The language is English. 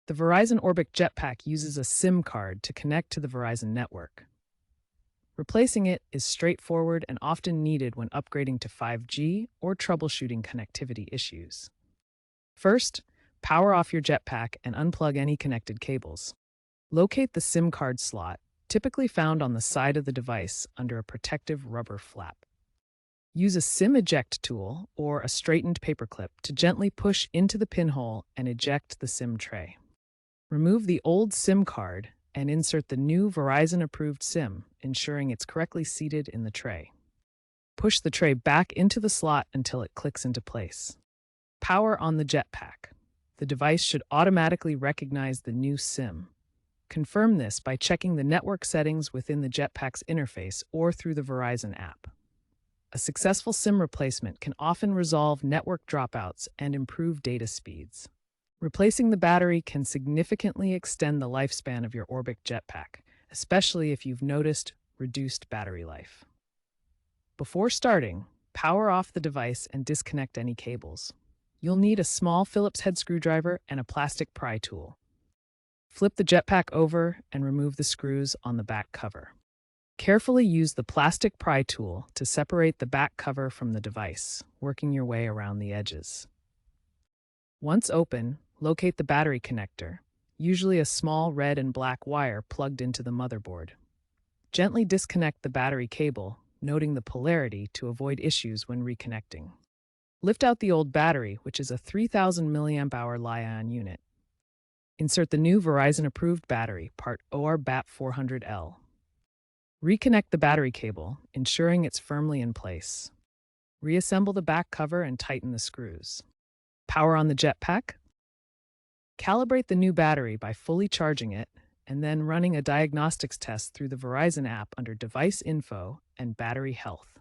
The Verizon Orbic Jetpack uses a SIM card to connect to the Verizon network. Replacing it is straightforward and often needed when upgrading to 5G or troubleshooting connectivity issues. First, power off your jetpack and unplug any connected cables. Locate the SIM card slot, typically found on the side of the device under a protective rubber flap. Use a SIM eject tool or a straightened paperclip to gently push into the pinhole and eject the SIM tray. Remove the old SIM card and insert the new Verizon-approved SIM, ensuring it's correctly seated in the tray. Push the tray back into the slot until it clicks into place. Power on the jetpack. The device should automatically recognize the new SIM. Confirm this by checking the network settings within the jetpack's interface or through the Verizon app. A successful SIM replacement can often resolve network dropouts and improve data speeds. Replacing the battery can significantly extend the lifespan of your Orbic jetpack, especially if you've noticed reduced battery life. Before starting, power off the device and disconnect any cables. You'll need a small Phillips head screwdriver and a plastic pry tool. Flip the jetpack over and remove the screws on the back cover. Carefully use the plastic pry tool to separate the back cover from the device, working your way around the edges. Once open, locate the battery connector, usually a small red and black wire plugged into the motherboard. Gently disconnect the battery cable, noting the polarity to avoid issues when reconnecting. Lift out the old battery, which is a 3000 mAh Li-ion unit. Insert the new Verizon-approved battery, part OR-BAT400L. Reconnect the battery cable, ensuring it's firmly in place. Reassemble the back cover and tighten the screws. Power on the jetpack. Calibrate the new battery by fully charging it and then running a diagnostics test through the Verizon app under Device Info and Battery Health.